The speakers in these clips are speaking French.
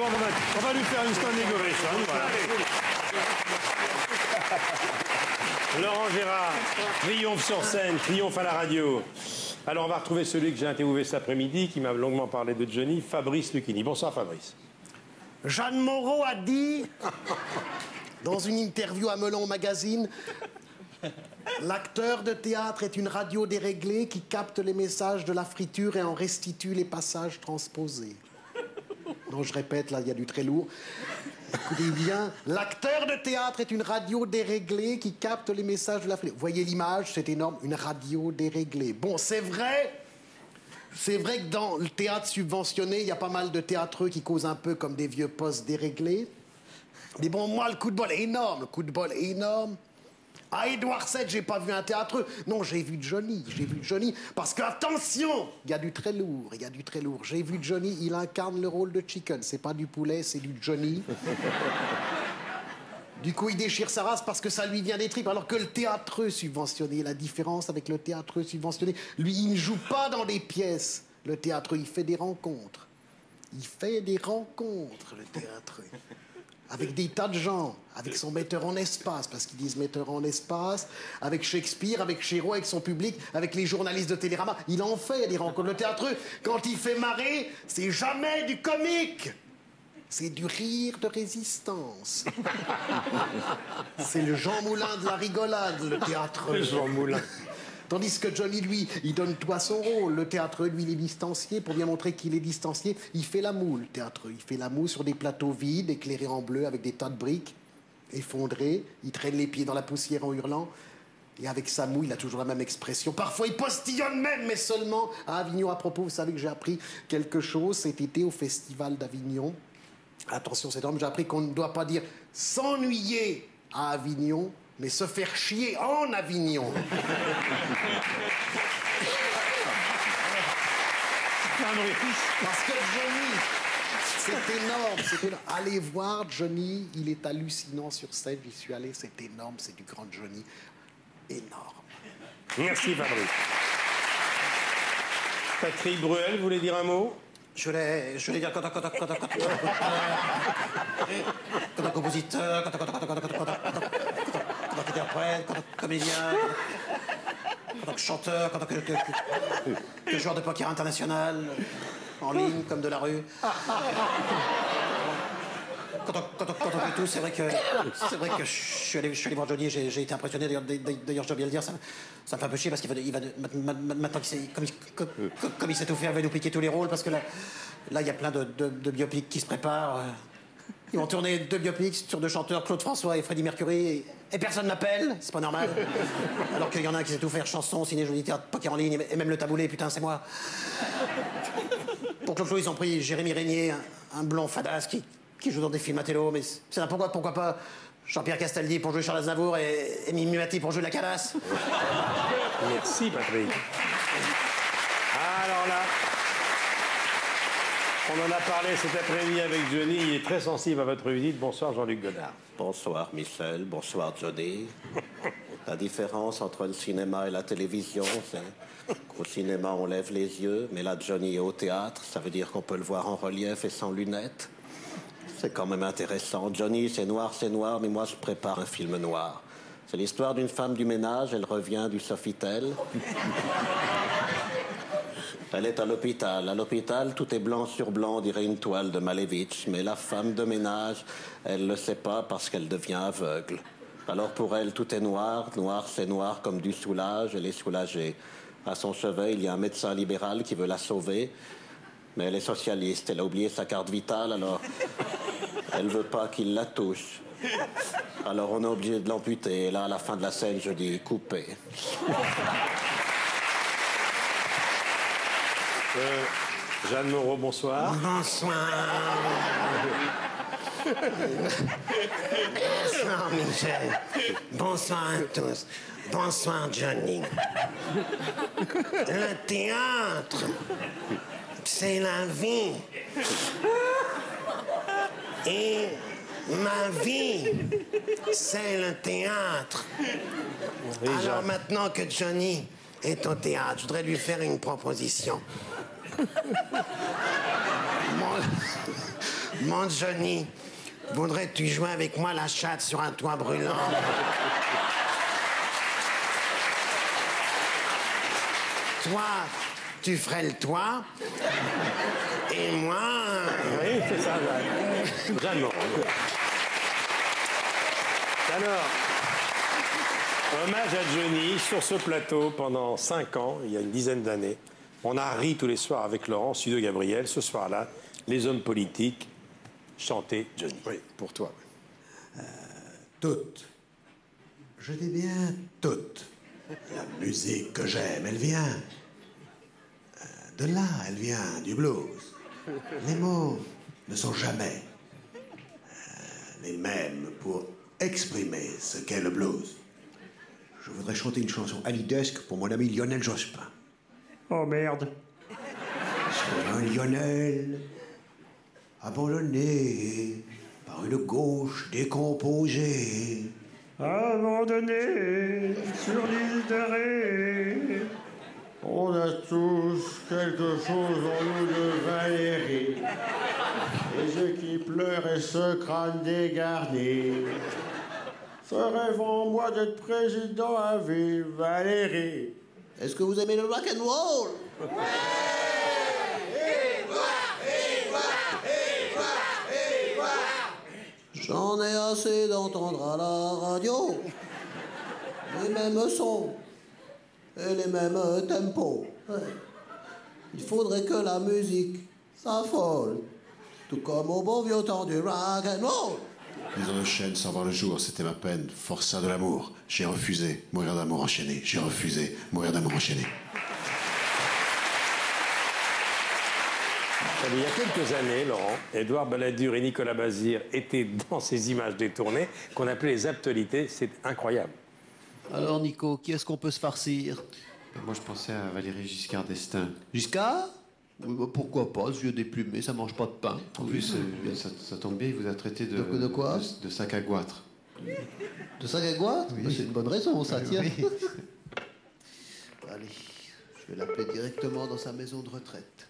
Bon, on va lui faire une standing ovation. Voilà. Laurent Gérard, triomphe sur scène, triomphe à la radio. Alors, on va retrouver celui que j'ai interviewé cet après-midi, qui m'a longuement parlé de Johnny, Fabrice Lucchini. Bonsoir, Fabrice. Jeanne Moreau a dit, dans une interview à Melon Magazine, l'acteur de théâtre est une radio déréglée qui capte les messages de la friture et en restitue les passages transposés. Non, je répète, là, il y a du très lourd. Écoutez bien, l'acteur de théâtre est une radio déréglée qui capte les messages de la friture. Vous voyez l'image, c'est énorme, une radio déréglée. Bon, c'est vrai que dans le théâtre subventionné, il y a pas mal de théâtreux qui causent un peu comme des vieux postes déréglés. Mais bon, moi, le coup de bol est énorme, À Édouard VII, j'ai pas vu un théâtreux. Non, j'ai vu Johnny. Parce qu'attention, il y a du très lourd. J'ai vu Johnny, il incarne le rôle de Chicken. C'est pas du poulet, c'est du Johnny. Du coup, il déchire sa race parce que ça lui vient des tripes. Alors que le théâtreux subventionné, la différence avec le théâtreux subventionné, lui, il ne joue pas dans des pièces. Le théâtreux, il fait des rencontres. Le théâtreux. Avec des tas de gens, avec son metteur en espace, parce qu'ils disent metteur en espace, avec Shakespeare, avec Chéreau, avec son public, avec les journalistes de Télérama. Il en fait des rencontres. Le théâtreux, quand il fait marrer, c'est jamais du comique. C'est du rire de résistance. C'est le Jean Moulin de la rigolade, le théâtreux. Le Jean Moulin. Tandis que Johnny, lui, il donne tout à son rôle. Le théâtreux, lui, il est distancié. Pour bien montrer qu'il est distancié, il fait la moue, le théâtreux. Il fait la moue sur des plateaux vides, éclairés en bleu, avec des tas de briques effondrées. Il traîne les pieds dans la poussière en hurlant. Et avec sa moue, il a toujours la même expression. Parfois, il postillonne même, mais seulement à Avignon. À propos, vous savez que j'ai appris quelque chose cet été au Festival d'Avignon. Attention, c'est énorme, j'ai appris qu'on ne doit pas dire s'ennuyer à Avignon, mais se faire chier en Avignon. Parce que Johnny, c'est énorme. Allez voir Johnny, il est hallucinant sur scène, j'y suis allé, c'est énorme, c'est du grand Johnny. Énorme. Merci, Fabrice. Patrick Bruel, vous voulez dire un mot? Je voulais dire quand un compositeur, quand un interprète, quand un comédien, quand un chanteur, quand un joueur de poker international, en ligne comme de la rue. Quand on fait tout, c'est vrai que je suis allé voir Johnny, j'ai été impressionné. D'ailleurs, je dois bien le dire, ça me fait un peu chier parce qu'il va maintenant comme il sait tout faire, il va nous piquer tous les rôles parce que là, il y a plein de biopics qui se préparent. Ils vont tourner 2 biopics sur 2 chanteurs, Claude François et Freddie Mercury, et personne n'appelle, c'est pas normal. Alors qu'il y en a un qui sait tout faire, chanson, ciné, joli théâtre, poker en ligne, et même le taboulé, putain, c'est moi. Pour Clo-Clo, ils ont pris Jérémy Régnier, un blond fadasse qui joue dans des films à télo, mais c'est pourquoi pas Jean-Pierre Castaldi pour jouer Charles Aznavour et Mimi Mati pour jouer la calasse. Merci, Patrick. Alors là, on en a parlé cet après-midi avec Johnny. Il est très sensible à votre visite. Bonsoir, Jean-Luc Godard. Bonsoir, Michel. Bonsoir, Johnny. La différence entre le cinéma et la télévision, c'est qu'au cinéma, on lève les yeux, mais là, Johnny est au théâtre. Ça veut dire qu'on peut le voir en relief et sans lunettes. C'est quand même intéressant. Johnny, c'est noir, mais moi, je prépare un film noir. C'est l'histoire d'une femme du ménage. Elle revient du Sofitel. Elle est à l'hôpital. À l'hôpital, tout est blanc sur blanc, on dirait une toile de Malevich. Mais la femme de ménage, elle le sait pas parce qu'elle devient aveugle. Alors pour elle, tout est noir. Noir, c'est noir comme du soulage. Elle est soulagée. À son chevet, il y a un médecin libéral qui veut la sauver. Mais elle est socialiste. Elle a oublié sa carte vitale, alors elle veut pas qu'il la touche. Alors on est obligé de l'amputer. Et là, à la fin de la scène, je dis couper. Jeanne Moreau, bonsoir. Bonsoir. Bonsoir, Michel. Bonsoir à tous. Bonsoir, Johnny. Le théâtre, c'est la vie. Et ma vie, c'est le théâtre. Alors maintenant que Johnny est au théâtre, je voudrais lui faire Mon Johnny, voudrais-tu jouer avec moi la chatte sur un toit brûlant? Toi, tu ferais le toit. Et moi... Oui, c'est ça, Jeanne. Jeanne Moreau. Alors, hommage à Johnny sur ce plateau pendant 5 ans, il y a une dizaine d'années. On a ri tous les soirs avec Laurent, Studio Gabriel. Ce soir-là, les hommes politiques chantaient Johnny. Oui, pour toi. Toutes. Je dis bien toutes. La musique que j'aime, elle vient de là, elle vient du blues. Les mots ne sont jamais les mêmes pour exprimer ce qu'est le blues. Je voudrais chanter une chanson anidesque pour mon ami Lionel Jospin. Oh merde. C'est un Lionel abandonné par une gauche décomposée. Abandonné sur l'île de Ré. On a tous quelque chose en nous de Valérie. Les yeux qui pleurent et ce crâne dégarni. Ce rêve en moi d'être président à vie, Valérie. Est-ce que vous aimez le rock and roll? J'en ai assez d'entendre à la radio les mêmes sons et les mêmes tempos. Ouais. Il faudrait que la musique s'affole, tout comme au bon vieux temps du rock and roll. Maison de chêne sans voir le jour, c'était ma peine, forçat de l'amour. J'ai refusé, mourir d'amour enchaîné. J'ai refusé, mourir d'amour enchaîné. Il y a quelques années, Laurent, Édouard Balladur et Nicolas Bazir étaient dans ces images détournées qu'on appelait les actualités. C'est incroyable. Alors Nico, qui est-ce qu'on peut se farcir? Moi, je pensais à Valéry Giscard d'Estaing. Giscard? Oui, bah, pourquoi pas, ce vieux déplumé, ça mange pas de pain. En plus, ça tombe bien, il vous a traité De quoi? de sac à goitre. De sac à goitre? Oui. Bah, c'est une bonne raison, ça, tiens. Oui. Allez, je vais l'appeler directement dans sa maison de retraite.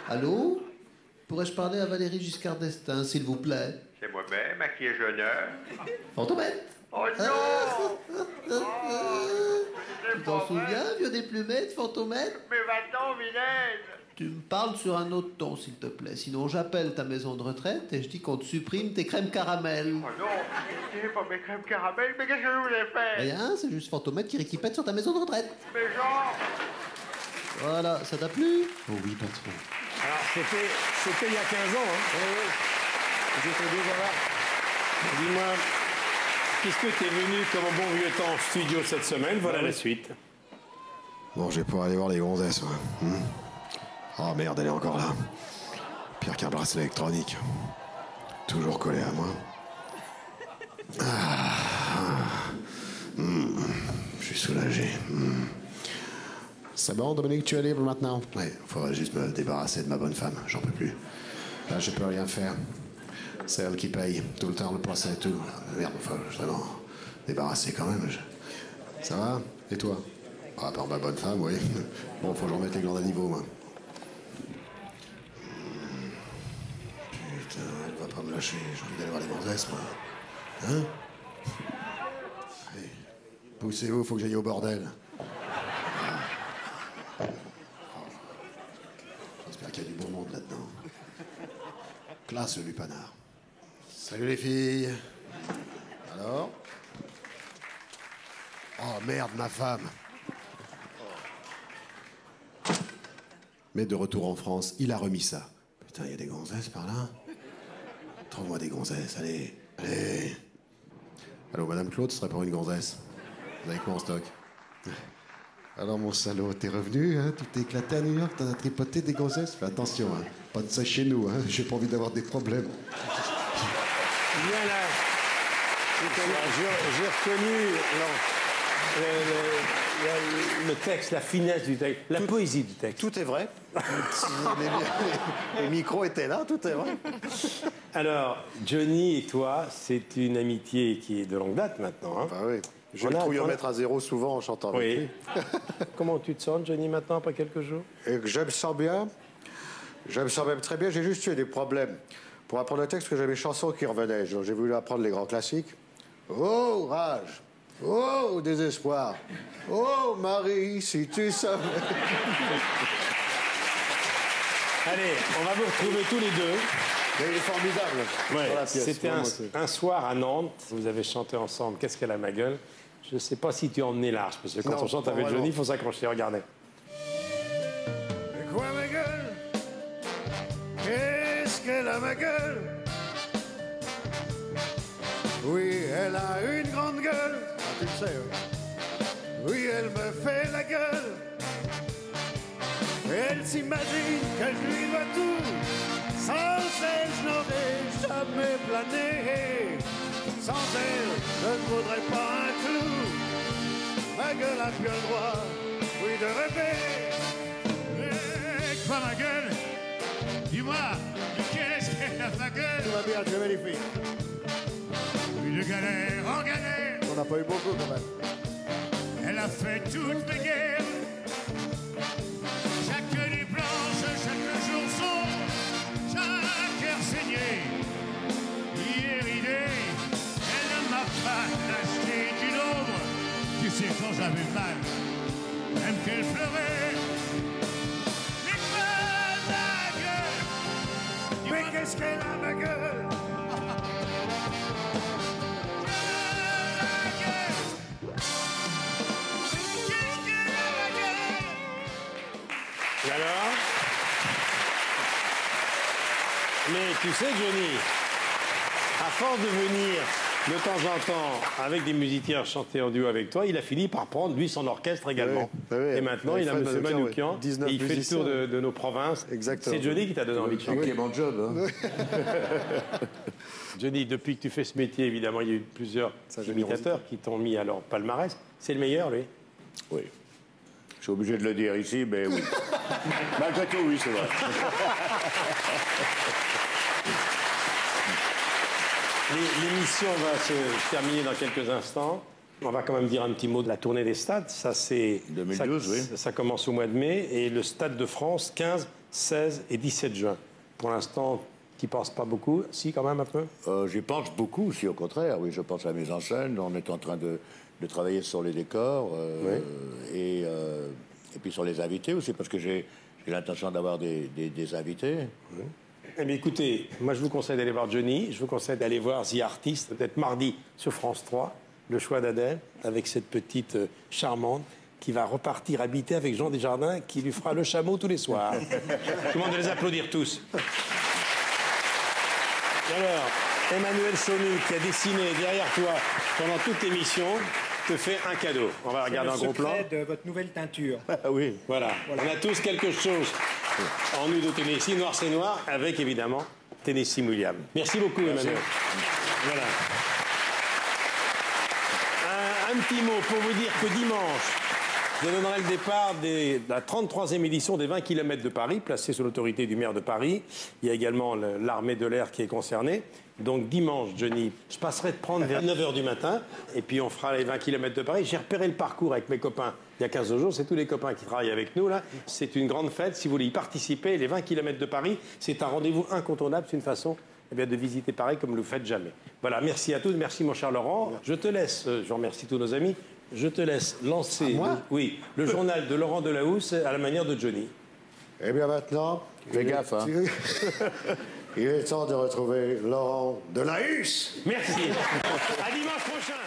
Allô? Pourrais-je parler à Valéry Giscard d'Estaing, s'il vous plaît? C'est moi-même, à qui ai-je honneur? Fantomette! Oh non! Tu t'en souviens, vieux déplumé de Fantomette? Mais va-t'en, vilaine! Tu me parles sur un autre ton, s'il te plaît. Sinon, j'appelle ta maison de retraite et je dis qu'on te supprime tes crèmes caramel. Oh non, c'est pas mes crèmes caramel, mais qu'est-ce que je voulais faire? Rien, c'est juste Fantomette qui réquipète sur ta maison de retraite. Mais genre... Voilà, ça t'a plu? Oh oui, patron. Alors, c'était il y a 15 ans, hein. J'étais déjà là. Dis-moi, puisque tu es venu comme un bon vieux temps en studio cette semaine, voilà la suite. Bon, je vais pouvoir aller voir les gonzesses, moi. Oh merde, elle est encore là. Pire qu'un bracelet électronique. Toujours collé à moi. Je suis soulagé. C'est bon, Dominique, tu es libre maintenant? Oui, il faudrait juste me débarrasser de ma bonne femme. J'en peux plus. Là, je peux rien faire. C'est elle qui paye tout le temps le procès et tout. Merde, enfin, je dois m'en débarrasser quand même. Ça va? Et toi? Ah, à part ma bonne femme, oui. Bon, faut que je remette les glandes à niveau, moi. Putain, elle va pas me lâcher. J'ai envie d'aller voir les gonzesses, moi. Hein? Allez, poussez-vous, faut que j'aille au bordel. J'espère qu'il y a du bon monde là-dedans. Classe, le lupanard. Salut les filles. Alors? Oh merde, ma femme. Mais de retour en France, il a remis ça. Putain, il y a des gonzesses par là. Trouve-moi des gonzesses, allez. Allez. Allô, Madame Claude, ce serait pour une gonzesse. Vous avez quoi en stock? Alors, mon salaud, t'es revenu, hein? Tu t'es éclaté à New York, t'en as tripoté des gonzesses? Fais attention, hein? Pas de ça chez nous, hein? J'ai pas envie d'avoir des problèmes. Bien là. J'ai reconnu le texte, la finesse du texte, la poésie du texte. Tout est vrai. les micros étaient là, tout est vrai. Alors, Johnny et toi, c'est une amitié qui est de longue date maintenant. Hein. Ah oui. Je vais le trouillomètre à zéro souvent en chantant avec lui. Comment tu te sens, Johnny, maintenant, après quelques jours? Et que je me sens bien. Je me sens même très bien, j'ai juste eu des problèmes. pour apprendre le texte, que j'avais des chansons qui revenaient. J'ai voulu apprendre les grands classiques. Oh, rage. Oh, désespoir. Oh, Marie, si tu savais. Allez, on va vous retrouver tous les deux. Mais il est formidable. Ouais, dans la pièce. c'était Vraiment, un soir à Nantes. Vous avez chanté ensemble. Qu'est-ce qu'elle a ma gueule? Je ne sais pas si tu as emmené large, parce que quand Non, on chante pas avec vraiment. Johnny, il faut s'accrocher. Regardez. Mais quoi ma gueule? Qu'est-ce qu'elle a ma gueule? Oui, elle a une grande gueule. Ah, tu le sais, oui. Oui, elle me fait la gueule. Elle s'imagine que je lui dois tout. Sans elle, je n'aurais jamais plané. Sans elle, je ne voudrais pas un clou. Ma gueule a plus le droit, oui, de rêver. Eh, quoi ma gueule? Dis-moi, qu'est-ce qu'elle a ma gueule? Tout va bien, tu es magnifique. Une galère en galère. On n'a pas eu beaucoup, quand même. Elle a fait toutes mes guerres. Chaque nuit blanche, chaque jour sombre, chaque heure saignée, hier idée, elle ne m'a pas acheté d'une ombre. Tu sais, quand j'avais mal, même qu'elle pleurait. Mais quoi ma gueule? Mais qu'est-ce qu'elle a ma gueule? Et alors? Mais tu sais, Johnny, à force de venir de temps en temps avec des musiciens chanter en duo avec toi, il a fini par prendre, lui, son orchestre également. Oui, oui. Et maintenant, il a Fred M. Manoukian, Manoukian, ouais. 19 et il fait le musiciens. tour de nos provinces. Exactement. C'est Johnny qui t'a donné envie de chanter. C'est mon job. Hein. Johnny, depuis que tu fais ce métier, évidemment, il y a eu plusieurs imitateurs qui t'ont mis à leur palmarès. C'est le meilleur, lui? Oui. Je suis obligé de le dire ici, mais oui. Malgré tout, oui, c'est vrai. L'émission va se terminer dans quelques instants. On va quand même dire un petit mot de la tournée des stades. Ça, c'est 2012, ça, oui. ça commence au mois de mai. Et le Stade de France, 15, 16 et 17 juin. Pour l'instant, tu n'y penses pas beaucoup? Si, quand même, un peu? J'y pense beaucoup, si au contraire. Oui, je pense à la mise en scène. On est en train de travailler sur les décors et puis sur les invités aussi, parce que j'ai l'intention d'avoir des invités. Oui. Eh bien, écoutez, moi, je vous conseille d'aller voir Johnny. Je vous conseille d'aller voir The Artist, peut-être mardi sur France 3, le choix d'Adèle, avec cette petite charmante qui va repartir habiter avec Jean Desjardins, qui lui fera le chameau tous les soirs. Tout le monde va les applaudir tous. Alors, Emmanuel Chonu, qui a dessiné derrière toi pendant toute l'émission, te fait un cadeau. On va regarder un gros plan. C'est le secret de votre nouvelle teinture. Ah oui, voilà. On a tous quelque chose en nous de Tennessee, noir c'est noir, avec évidemment Tennessee Williams. Merci beaucoup, Emmanuel. Voilà. Un petit mot pour vous dire que dimanche, je donnerai le départ de la 33e édition des 20 km de Paris, placée sous l'autorité du maire de Paris. Il y a également l'armée de l'air qui est concernée. Donc dimanche, Johnny, je passerai te prendre vers 9h du matin, et puis on fera les 20 km de Paris. J'ai repéré le parcours avec mes copains il y a 15 jours, c'est tous les copains qui travaillent avec nous là. C'est une grande fête, si vous voulez y participer, les 20 km de Paris, c'est un rendez-vous incontournable, c'est une façon de visiter Paris comme vous ne le faites jamais. Voilà, merci à tous, merci mon cher Laurent. Je te laisse, je remercie tous nos amis, je te laisse lancer le journal de Laurent Delahousse à la manière de Johnny. Eh bien maintenant, fais gaffe, hein. Il est temps de retrouver Laurent Delahousse. Merci. À dimanche prochain.